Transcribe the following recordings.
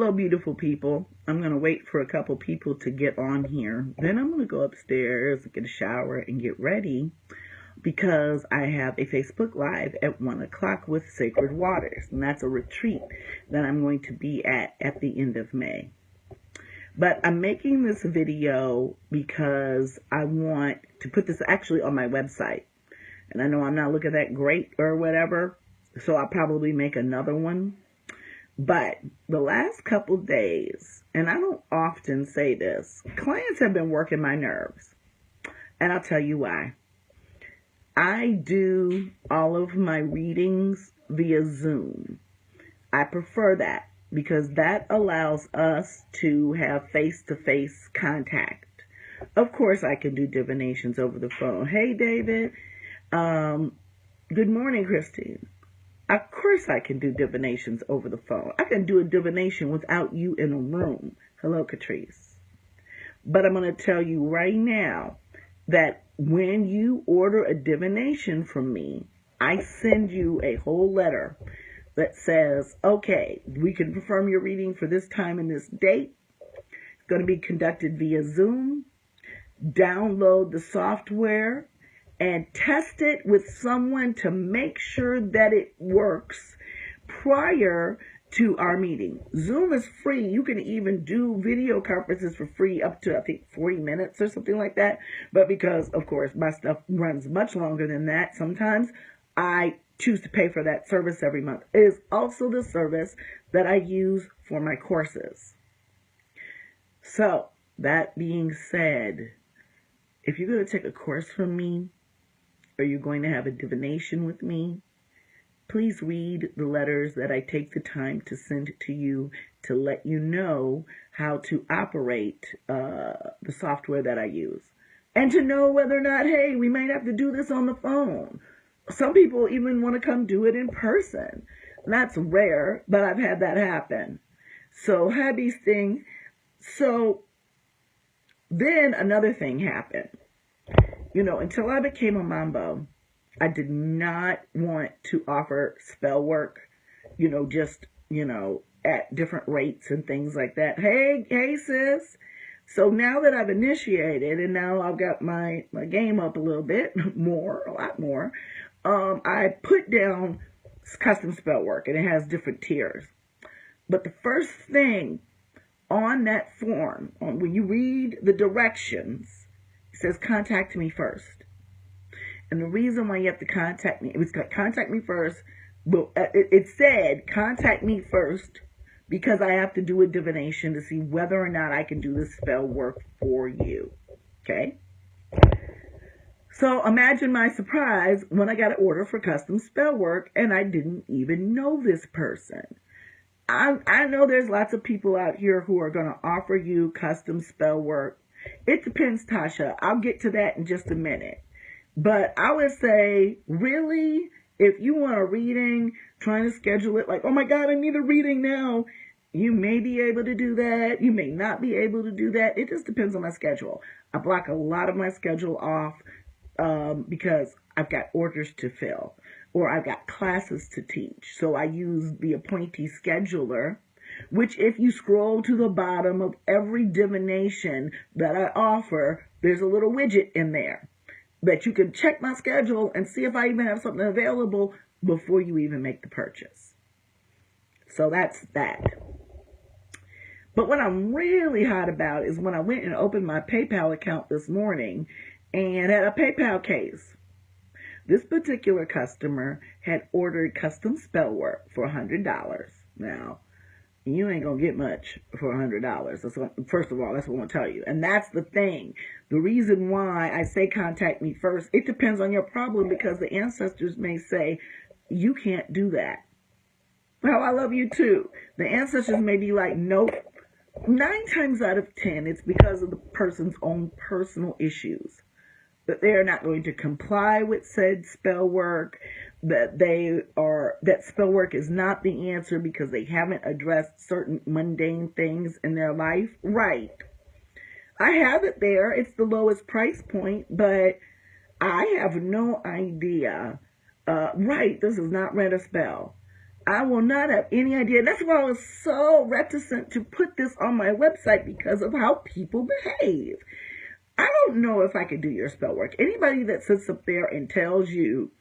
Hello, beautiful people. I'm going to wait for a couple people to get on here. Then I'm going to go upstairs, get a shower, and get ready because I have a Facebook Live at 1 o'clock with Sacred Waters. And that's a retreat that I'm going to be at the end of May. But I'm making this video because I want to put this actually on my website. And I know I'm not looking that great or whatever, so I'll probably make another one. But the last couple days, and I don't often say this, clients have been working my nerves. And I'll tell you why. I do all of my readings via Zoom. I prefer that because that allows us to have face-to-face contact. Of course, I can do divinations over the phone. Hey, David. Good morning, Christine. Of course I can do divinations over the phone. I can do a divination without you in a room. Hello, Catrice. But I'm going to tell you right now that when you order a divination from me, I send you a whole letter that says, okay, we can confirm your reading for this time and this date. It's going to be conducted via Zoom. Download the software and test it with someone to make sure that it works prior to our meeting. Zoom is free. You can even do video conferences for free up to, I think, 40 minutes or something like that. But because, of course, my stuff runs much longer than that, sometimes I choose to pay for that service every month. It is also the service that I use for my courses. So, that being said, if you're going to take a course from me, or you're going to have a divination with me, please read the letters that I take the time to send to you to let you know how to operate the software that I use. And to know whether or not, hey, we might have to do this on the phone. Some people even want to come do it in person. That's rare, but I've had that happen. So, hubby's thing. So, then another thing happened. You know, until I became a mambo, I did not want to offer spell work, just, at different rates and things like that. Hey, sis. So now that I've initiated and now I've got my game up a little bit more, a lot more, I put down custom spell work and it has different tiers. But the first thing on that form, when you read the directions, it says contact me first. And the reason why you have to contact me, it was contact me first. Well, it said contact me first because I have to do a divination to see whether or not I can do this spell work for you. Okay? So imagine my surprise when I got an order for custom spell work and I didn't even know this person. I know there's lots of people out here who are going to offer you custom spell work. It depends, Tasha. I'll get to that in just a minute. But I would say, really, if you want a reading, trying to schedule it like, oh my God, I need a reading now. You may be able to do that. You may not be able to do that. It just depends on my schedule. I block a lot of my schedule off because I've got orders to fill or I've got classes to teach. So I use the appointee scheduler, which if you scroll to the bottom of every divination that I offer, there's a little widget in there that you can check my schedule and see if I even have something available before you even make the purchase. So that's that. But what I'm really hot about is when I went and opened my PayPal account this morning and had a PayPal case. This particular customer had ordered custom spell work for $100. Now, you ain't going to get much for $100. First of all, that's what I want to tell you. And that's the thing. The reason why I say contact me first, it depends on your problem because the ancestors may say, you can't do that. Well, I love you too. The ancestors may be like, nope. 9 times out of 10, it's because of the person's own personal issues. That they are not going to comply with said spell work, that spell work is not the answer because they haven't addressed certain mundane things in their life. Right. I have it there. It's the lowest price point, but I have no idea. Right, this is not read a spell. I will not have any idea. That's why I was so reticent to put this on my website, because of how people behave. I don't know if I could do your spell work. Anybody that sits up there and tells you,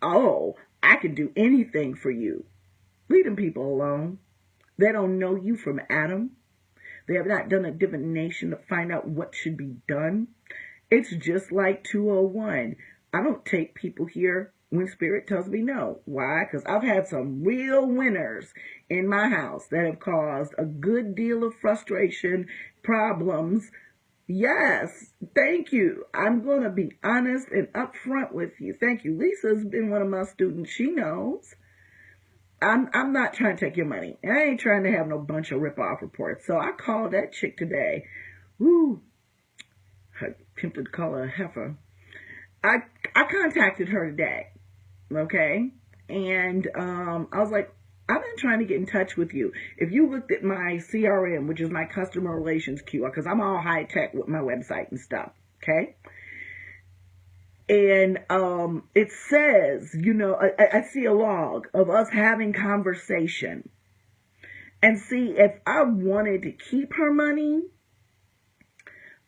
oh, I can do anything for you, leave them people alone. They don't know you from Adam. They have not done a divination to find out what should be done. It's just like 201. I don't take people here when Spirit tells me no. Why? Because I've had some real winners in my house that have caused a good deal of frustration, problems. Yes, thank you. I'm going to be honest and upfront with you. Thank you. Lisa's been one of my students. She knows. I'm not trying to take your money. And I ain't trying to have no bunch of rip-off reports. So I called that chick today. Woo. I attempted to call her a heifer. I contacted her today. Okay? And I was like, I've been trying to get in touch with you. If you looked at my CRM, which is my customer relations queue, because I'm all high tech with my website and stuff, okay? And it says, I see a log of us having conversation. And see, if I wanted to keep her money,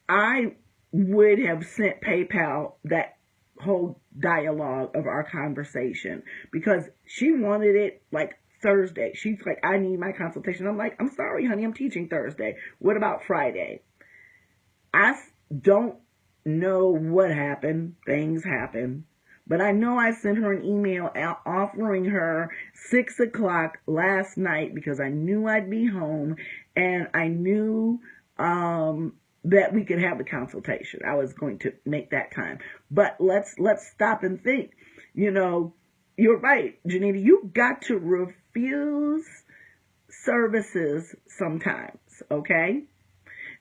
I would have sent PayPal that whole dialogue of our conversation, because she wanted it like Thursday. She's like, I need my consultation. I'm like, I'm sorry, honey, I'm teaching Thursday. What about Friday? I don't know what happened. Things happen. But I know I sent her an email out offering her 6 o'clock last night, because I knew I'd be home, and I knew that we could have a consultation. I was going to make that time. But let's stop and think. You're right, Janita. You got to refuse services sometimes, okay?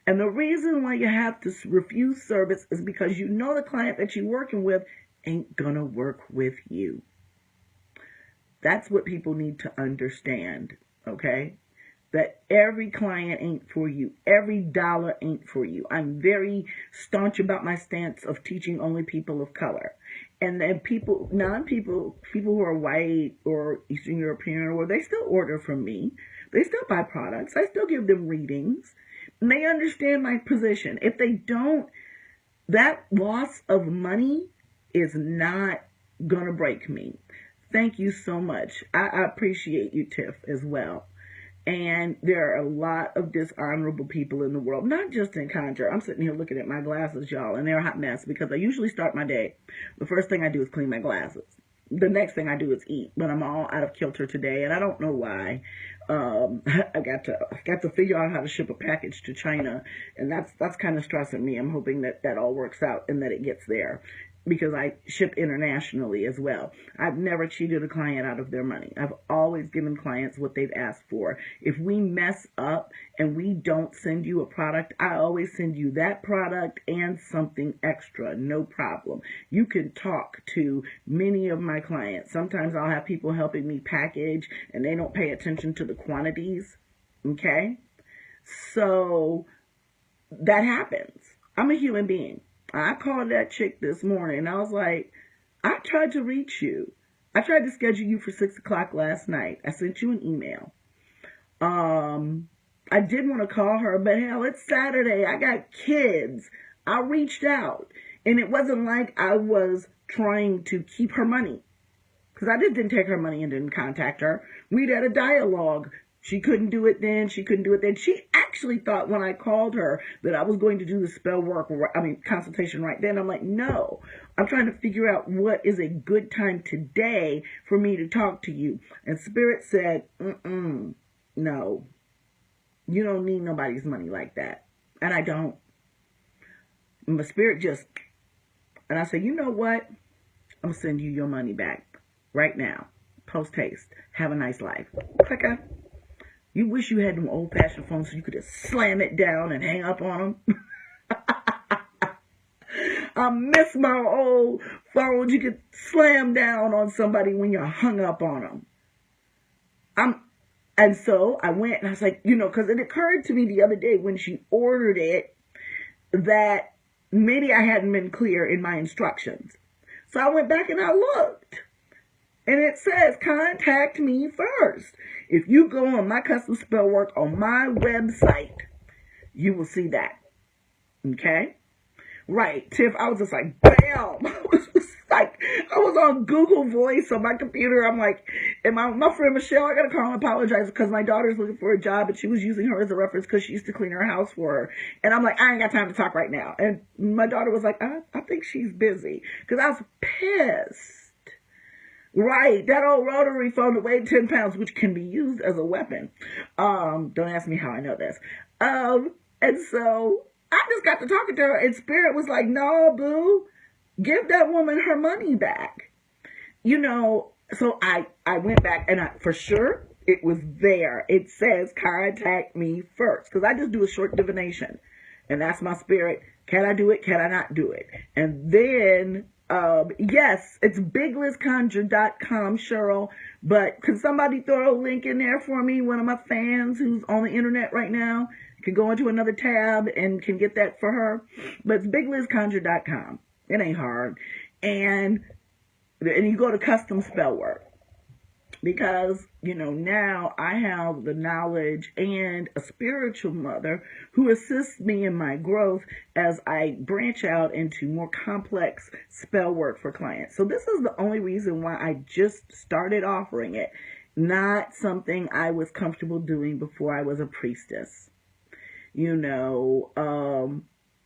And the reason why you have to refuse service is because you know the client that you're working with ain't gonna work with you. That's what people need to understand, okay? That every client ain't for you. Every dollar ain't for you. I'm very staunch about my stance of teaching only people of color. And then people who are white or Eastern European, or they still order from me. They still buy products. I still give them readings. And they understand my position. If they don't, that loss of money is not going to break me. Thank you so much. I appreciate you, Tiff, as well. And there are a lot of dishonorable people in the world, not just in Conjure. I'm sitting here looking at my glasses, y'all, and they're a hot mess, because I usually start my day. The first thing I do is clean my glasses. The next thing I do is eat, but I'm all out of kilter today, and I don't know why. I got to figure out how to ship a package to China, and that's kind of stressing me. I'm hoping that all works out and that it gets there, because I ship internationally as well. I've never cheated a client out of their money. I've always given clients what they've asked for. If we mess up and we don't send you a product, I always send you that product and something extra, no problem. You can talk to many of my clients. Sometimes I'll have people helping me package and they don't pay attention to the quantities, okay? So that happens. I'm a human being. I called that chick this morning, and I was like, I tried to reach you. I tried to schedule you for 6 o'clock last night. I sent you an email. I did want to call her, but hell, it's Saturday. I got kids. I reached out, and it wasn't like I was trying to keep her money, because I just didn't take her money and didn't contact her. We'd had a dialogue. She couldn't do it then. She couldn't do it then. She actually thought when I called her that I was going to do the spell work, consultation right then. I'm like, no, I'm trying to figure out what is a good time today for me to talk to you. And Spirit said, no, you don't need nobody's money like that. And I don't. And my Spirit and I said, you know what? I'm going to send you your money back right now. Post haste. Have a nice life. Clicker. You wish you had them old-fashioned phones so you could just slam it down and hang up on them. I miss my old phones. You could slam down on somebody when you're hung up on them. And so I went and I was like, because it occurred to me the other day when she ordered it that maybe I hadn't been clear in my instructions. So I went back and I looked. And it says, contact me first. If you go on my custom spell work on my website, you will see that. Okay? Right, Tiff, I was just like, bam! I was just like, I was on Google Voice on my computer. I'm like, and my friend Michelle, I gotta call and apologize because my daughter's looking for a job and she was using her as a reference because she used to clean her house for her. And I'm like, I ain't got time to talk right now. And my daughter was like, I think she's busy. Because I was pissed. Right, that old rotary phone that weighed 10 pounds, which can be used as a weapon. Don't ask me how I know this. And so I just got to talking to her, and Spirit was like, no, boo, give that woman her money back. You know, so I went back, and for sure, it was there. It says, contact me first, because I just do a short divination, and that's my Spirit. Can I do it? Can I not do it? And then, yes, it's biglizconjure.com, Cheryl, but can somebody throw a link in there for me? One of my fans who's on the internet right now can go into another tab and can get that for her. But it's biglizconjure.com. It ain't hard. And you go to custom spell work. Because, you know, now I have the knowledge and a spiritual mother who assists me in my growth as I branch out into more complex spell work for clients. So this is the only reason why I just started offering it. Not something I was comfortable doing before I was a priestess. You know,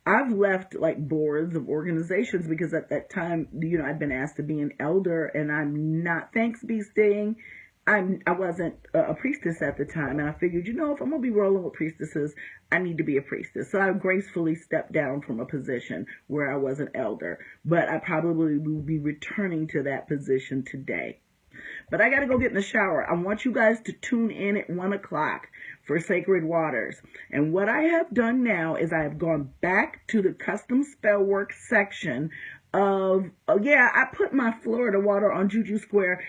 I've left like boards of organizations because at that time, you know, I'd been asked to be an elder, and I'm not, thanks be staying. I wasn't a priestess at the time, and I figured, you know, if I'm going to be rolling with priestesses, I need to be a priestess. So I gracefully stepped down from a position where I was an elder, but I probably will be returning to that position today. But I got to go get in the shower. I want you guys to tune in at 1 o'clock for Sacred Waters. And what I have done now is I have gone back to the custom spell work section of, I put my Florida water on Juju Square.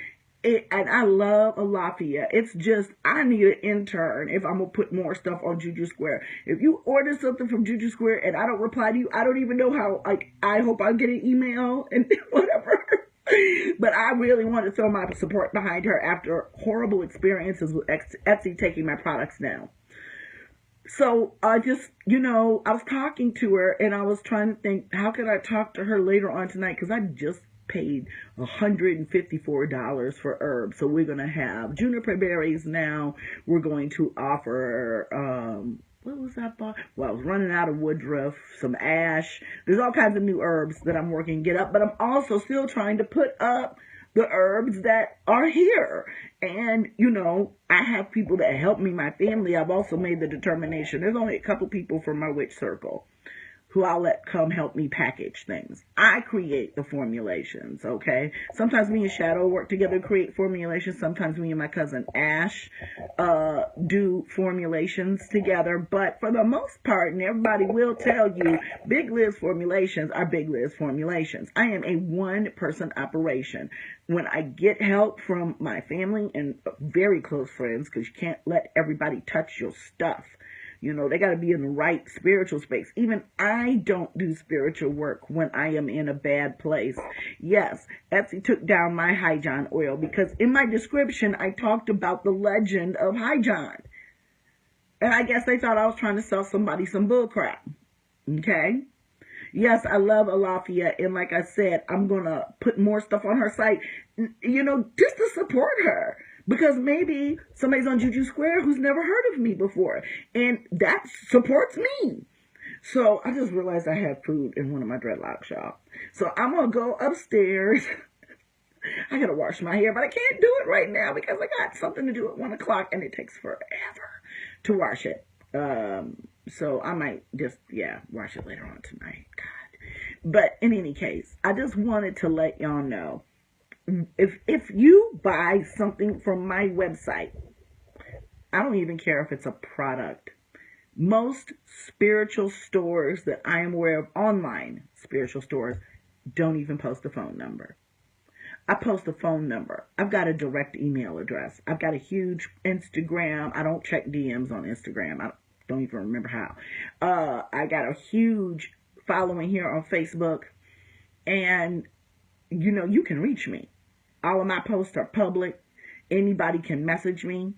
And I love Alafia. It's just, I need an intern if I'm going to put more stuff on Juju Square. If you order something from Juju Square and I don't reply to you, I don't even know how, like, I hope I get an email and whatever. But I really want to throw my support behind her after horrible experiences with Etsy taking my products down. So I just, you know, I was talking to her and I was trying to think, how could I talk to her later on tonight? Because I just paid $154 for herbs. So we're going to have juniper berries now. We're going to offer, what was that bar? Well, I was running out of woodruff, some ash. There's all kinds of new herbs that I'm working to get up, but I'm also still trying to put up the herbs that are here. And, you know, I have people that help me, my family. I've also made the determination. There's only a couple people from my witch circle who I'll let come help me package things. I create the formulations, okay? Sometimes me and Shadow work together to create formulations. Sometimes me and my cousin Ash do formulations together. But for the most part, and everybody will tell you, Big Liz formulations are Big Liz formulations. I am a one-person operation. When I get help from my family and very close friends, because you can't let everybody touch your stuff. You know, they got to be in the right spiritual space. Even I don't do spiritual work when I am in a bad place. Yes, Etsy took down my High John oil because in my description, I talked about the legend of High John. And I guess they thought I was trying to sell somebody some bullcrap. Okay? Yes, I love Alafia. And like I said, I'm going to put more stuff on her site, you know, just to support her. Because maybe somebody's on Juju Square who's never heard of me before. And that supports me. So I just realized I had food in one of my dreadlocks, y'all. So I'm going to go upstairs. I got to wash my hair, but I can't do it right now because I got something to do at 1 o'clock and it takes forever to wash it. So I might just, wash it later on tonight. God. But in any case, I just wanted to let y'all know. If you buy something from my website, I don't even care if it's a product. Most spiritual stores that I am aware of, online spiritual stores, don't even post a phone number. I post a phone number. I've got a direct email address. I've got a huge Instagram. I don't check DMs on Instagram. I don't even remember how. I got a huge following here on Facebook. And, you know, you can reach me. All of my posts are public. Anybody can message me.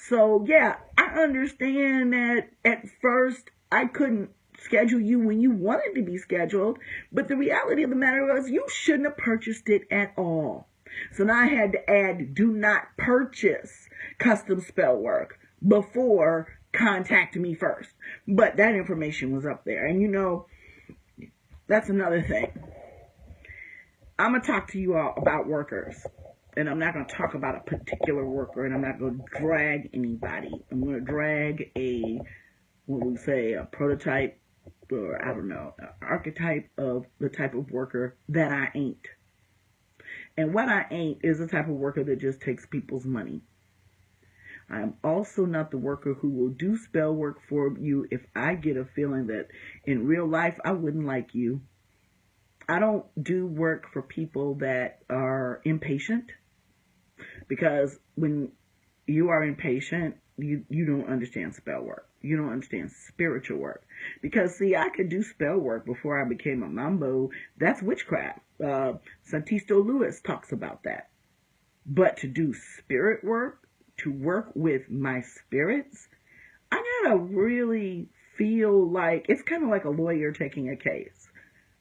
So yeah, I understand that at first I couldn't schedule you when you wanted to be scheduled, but the reality of the matter was you shouldn't have purchased it at all. So now I had to add do not purchase custom spell work before contact me first. But that information was up there. And you know, that's another thing. I'm going to talk to you all about workers. And I'm not going to talk about a particular worker, and I'm not going to drag anybody. I'm going to drag a prototype, or I don't know, an archetype of the type of worker that I ain't. And what I ain't is the type of worker that just takes people's money. I'm also not the worker who will do spell work for you if I get a feeling that in real life I wouldn't like you. I don't do work for people that are impatient, because when you are impatient, you don't understand spell work. You don't understand spiritual work. Because, see, I could do spell work before I became a mambo. That's witchcraft. Santisto Lewis talks about that. But to do spirit work, to work with my spirits, I gotta really feel like, it's kind of like a lawyer taking a case.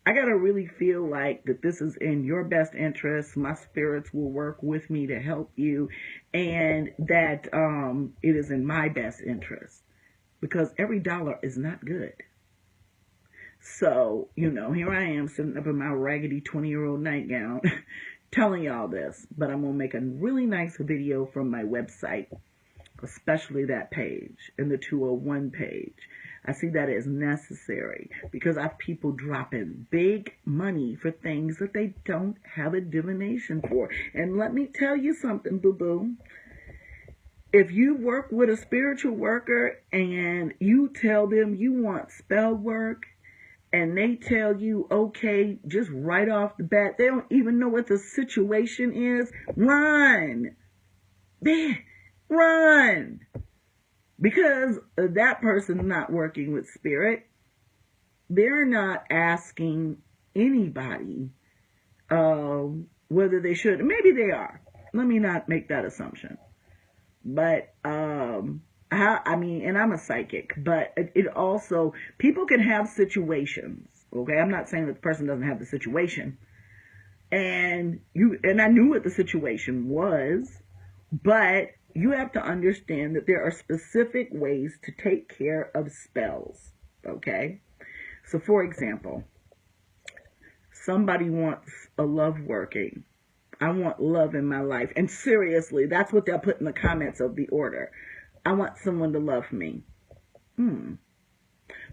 I gotta really feel like that this is in your best interest. My spirits will work with me to help you, and that it is in my best interest, because every dollar is not good. So, you know, here I am sitting up in my raggedy 20-year-old nightgown telling y'all this, but I'm gonna make a really nice video from my website, especially that page and the 201 page. I see that as necessary because I have people dropping big money for things that they don't have a divination for. And let me tell you something, boo-boo. If you work with a spiritual worker and you tell them you want spell work, and they tell you, okay, just right off the bat, they don't even know what the situation is, run. Run. Because that person's not working with spirit. They're not asking anybody whether they should. Maybe they are. Let me not make that assumption. But, and I'm a psychic, but it also, people can have situations, okay? I'm not saying that the person doesn't have the situation. And I knew what the situation was, but you have to understand that there are specific ways to take care of spells, okay? So, for example, somebody wants a love working. I want love in my life. And seriously, that's what they'll put in the comments of the order. I want someone to love me.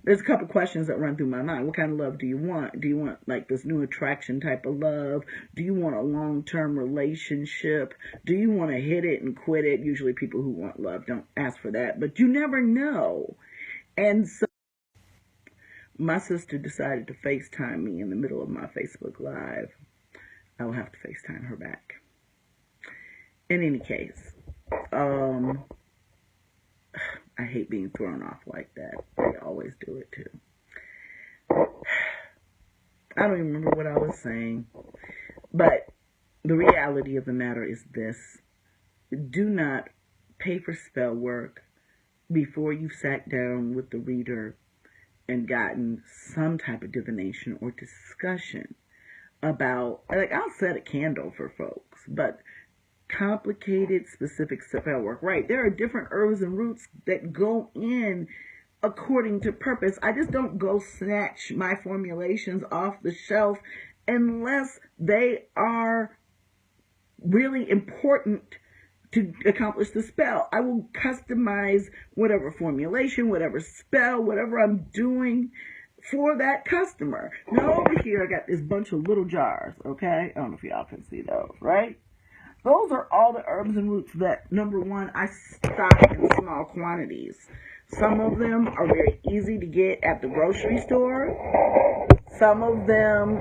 There's a couple questions that run through my mind. What kind of love do you want? Do you want like this new attraction type of love? Do you want a long-term relationship? Do you want to hit it and quit it? Usually people who want love don't ask for that, but you never know. And so my sister decided to FaceTime me in the middle of my Facebook Live. I will have to FaceTime her back. In any case, I hate being thrown off like that. They always do it too. I don't even remember what I was saying. But the reality of the matter is this. Do not pay for spell work before you've sat down with the reader and gotten some type of divination or discussion about, like, I'll set a candle for folks, but complicated, specific spell work. Right. There are different herbs and roots that go in according to purpose. I just don't go snatch my formulations off the shelf unless they are really important to accomplish the spell. I will customize whatever formulation, whatever spell, whatever I'm doing for that customer. Now over here, I got this bunch of little jars, okay? I don't know if y'all can see those, right? Those are all the herbs and roots that, number one, I stock in small quantities. Some of them are very easy to get at the grocery store. Some of them,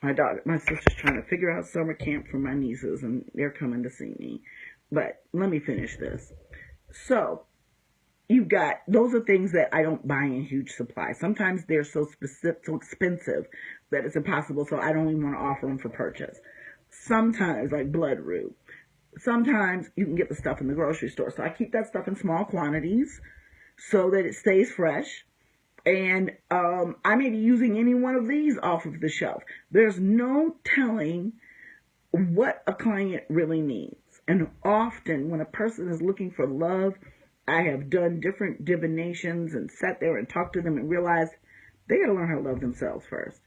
my sister's trying to figure out summer camp for my nieces, and they're coming to see me. But let me finish this. So, you've got, those are things that I don't buy in huge supplies. Sometimes they're so specific, so expensive that it's impossible, so I don't even want to offer them for purchase. Sometimes, like bloodroot. Sometimes you can get the stuff in the grocery store. So I keep that stuff in small quantities so that it stays fresh. And I may be using any one of these off of the shelf. There's no telling what a client really needs. And often when a person is looking for love, I have done different divinations and sat there and talked to them and realized they got to learn how to love themselves first.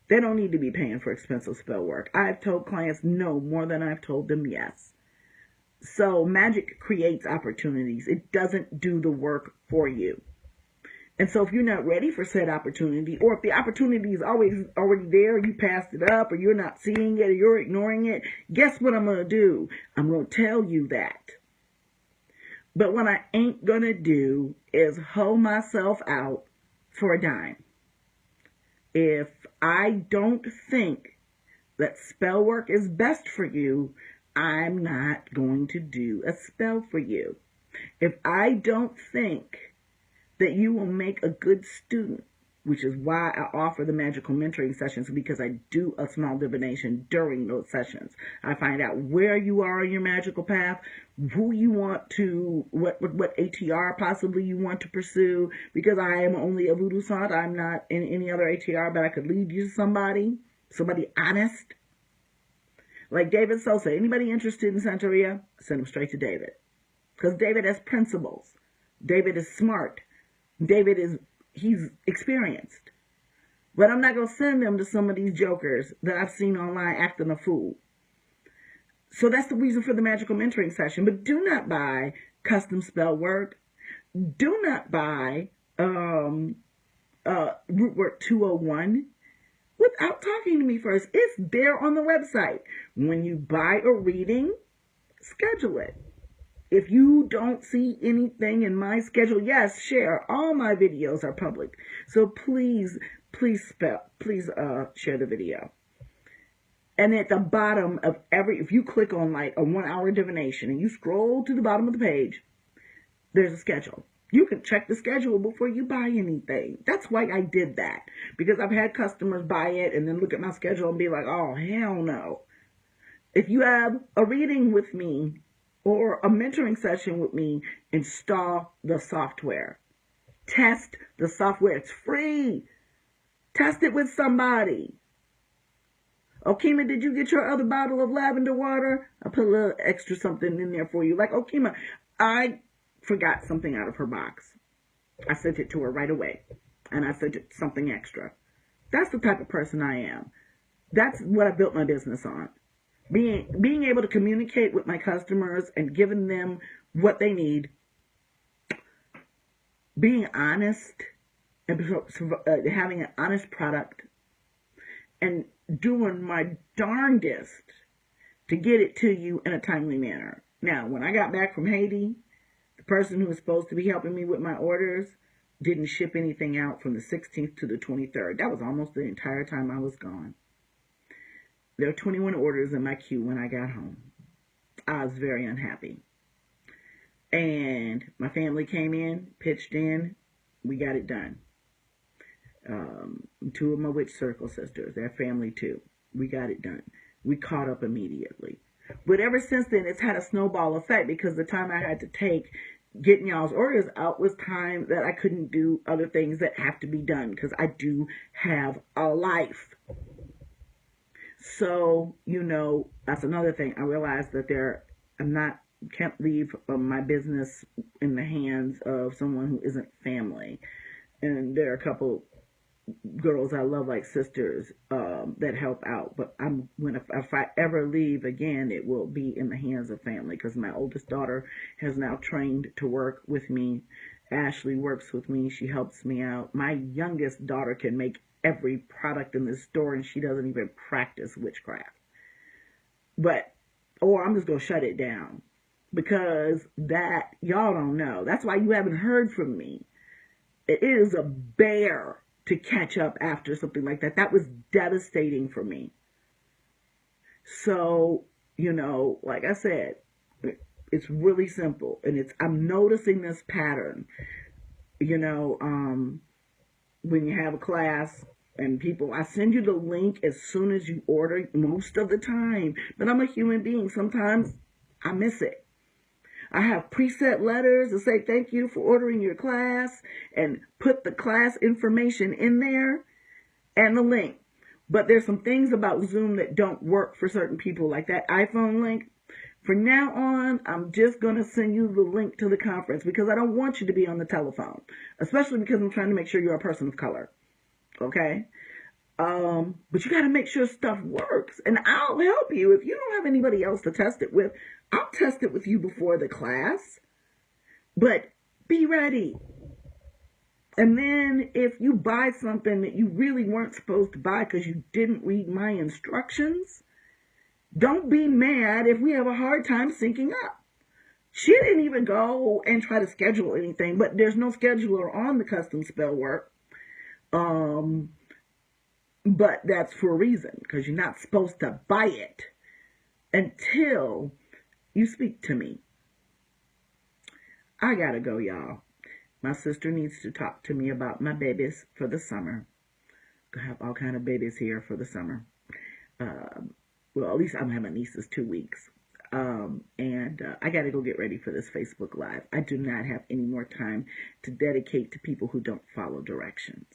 They don't need to be paying for expensive spell work. I've told clients no more than I've told them yes. So magic creates opportunities. It doesn't do the work for you. And so if you're not ready for said opportunity, or if the opportunity is always already there, you passed it up, or you're not seeing it, or you're ignoring it, guess what I'm going to do? I'm going to tell you that. But what I ain't going to do is hoe myself out for a dime. If I don't think that spell work is best for you, I'm not going to do a spell for you. If I don't think that you will make a good student, which is why I offer the magical mentoring sessions, because I do a small divination during those sessions. I find out where you are in your magical path, who you want to, what ATR possibly you want to pursue, because I am only a voodoo sant. I'm not in any other ATR, but I could lead you to somebody honest. Like David Sosa. Anybody interested in Santeria? Send them straight to David. Because David has principles. David is smart. He's experienced. But I'm not going to send them to some of these jokers that I've seen online acting a fool. So that's the reason for the magical mentoring session. But do not buy custom spell work. Do not buy Root Work 201 without talking to me first. It's there on the website. When you buy a reading, schedule it. If you don't see anything in my schedule, yes, share. All my videos are public. So please share the video. And at the bottom of if you click on like a 1 hour divination and you scroll to the bottom of the page, there's a schedule. You can check the schedule before you buy anything. That's why I did that. Because I've had customers buy it and then look at my schedule and be like, oh, hell no. If you have a reading with me, or a mentoring session with me, install the software. Test the software. It's free. Test it with somebody. Okima, did you get your other bottle of lavender water? I put a little extra something in there for you. Like, Okima, I forgot something out of her box. I sent it to her right away. And I sent it something extra. That's the type of person I am. That's what I built my business on. Being able to communicate with my customers and giving them what they need, being honest and having an honest product, and doing my darndest to get it to you in a timely manner. Now, when I got back from Haiti, the person who was supposed to be helping me with my orders didn't ship anything out from the 16th to the 23rd. That was almost the entire time I was gone. There were 21 orders in my queue when I got home. I was very unhappy. And my family came in, pitched in. We got it done. 2 of my witch circle sisters, their family too. We got it done. We caught up immediately. But ever since then, it's had a snowball effect because the time I had to take getting y'all's orders out was time that I couldn't do other things that have to be done because I do have a life. So, that's another thing. I realized that can't leave my business in the hands of someone who isn't family. And there are a couple girls I love like sisters that help out. But if I ever leave again, it will be in the hands of family because my oldest daughter has now trained to work with me. Ashley works with me. She helps me out. My youngest daughter can make every product in the store and she doesn't even practice witchcraft. Or I'm just going to shut it down because that y'all don't know. That's why you haven't heard from me. It is a bear to catch up after something like that. That was devastating for me. So, like I said, it's really simple and I'm noticing this pattern. When you have a class And people, I send you the link as soon as you order most of the time. But I'm a human being. Sometimes I miss it. I have preset letters that say thank you for ordering your class and put the class information in there and the link. But there's some things about Zoom that don't work for certain people, like that iPhone link. From now on, I'm just going to send you the link to the conference because I don't want you to be on the telephone, especially because I'm trying to make sure you're a person of color. Okay? But you got to make sure stuff works. And I'll help you. If you don't have anybody else to test it with, I'll test it with you before the class. But be ready. And then if you buy something that you really weren't supposed to buy because you didn't read my instructions, don't be mad if we have a hard time syncing up. She didn't even go and try to schedule anything, but there's no scheduler on the custom spell work. But that's for a reason, because you're not supposed to buy it until you speak to me. I gotta go, y'all. My sister needs to talk to me about my babies for the summer. I have all kind of babies here for the summer. Well, at least I'm having my nieces 2 weeks. And I got to go get ready for this Facebook Live. I do not have any more time to dedicate to people who don't follow directions.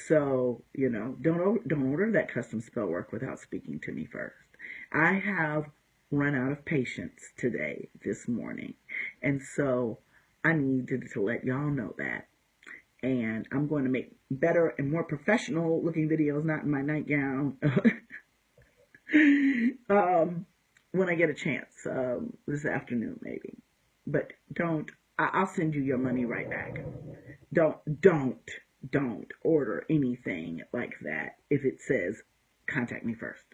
So, don't order that custom spell work without speaking to me first. I have run out of patience this morning. And so I needed to let y'all know that. And I'm going to make better and more professional looking videos, not in my nightgown. When I get a chance, this afternoon maybe. But I'll send you your money right back. Don't order anything like that if it says contact me first.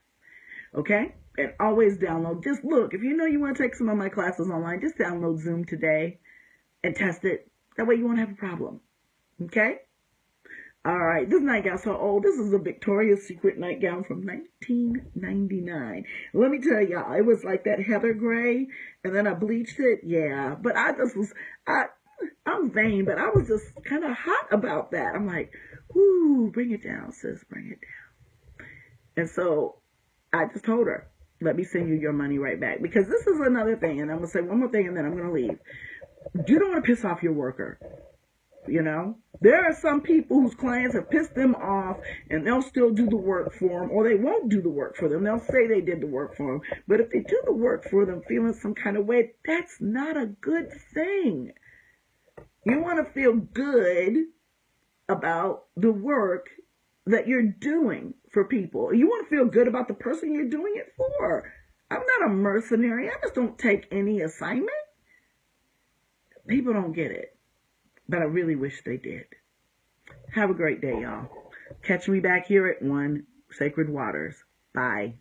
Okay? And always download. Just look, if you know you want to take some of my classes online, just download Zoom today and test it. That way you won't have a problem. Okay? All right, this nightgown's so old. This is a Victoria's Secret nightgown from 1999. Let me tell y'all, it was like that heather gray, and then I bleached it. Yeah, but I'm vain, but I was just kind of hot about that. I'm like, whoo, bring it down, sis, bring it down. And so I just told her, let me send you your money right back. Because this is another thing, and I'm going to say one more thing, and then I'm going to leave. You don't want to piss off your worker. There are some people whose clients have pissed them off and they'll still do the work for them, or they won't do the work for them. They'll say they did the work for them. But if they do the work for them feeling some kind of way, that's not a good thing. You want to feel good about the work that you're doing for people. You want to feel good about the person you're doing it for. I'm not a mercenary. I just don't take any assignment. People don't get it. But I really wish they did. Have a great day, y'all. Catch me back here at 1 Sacred Waters. Bye.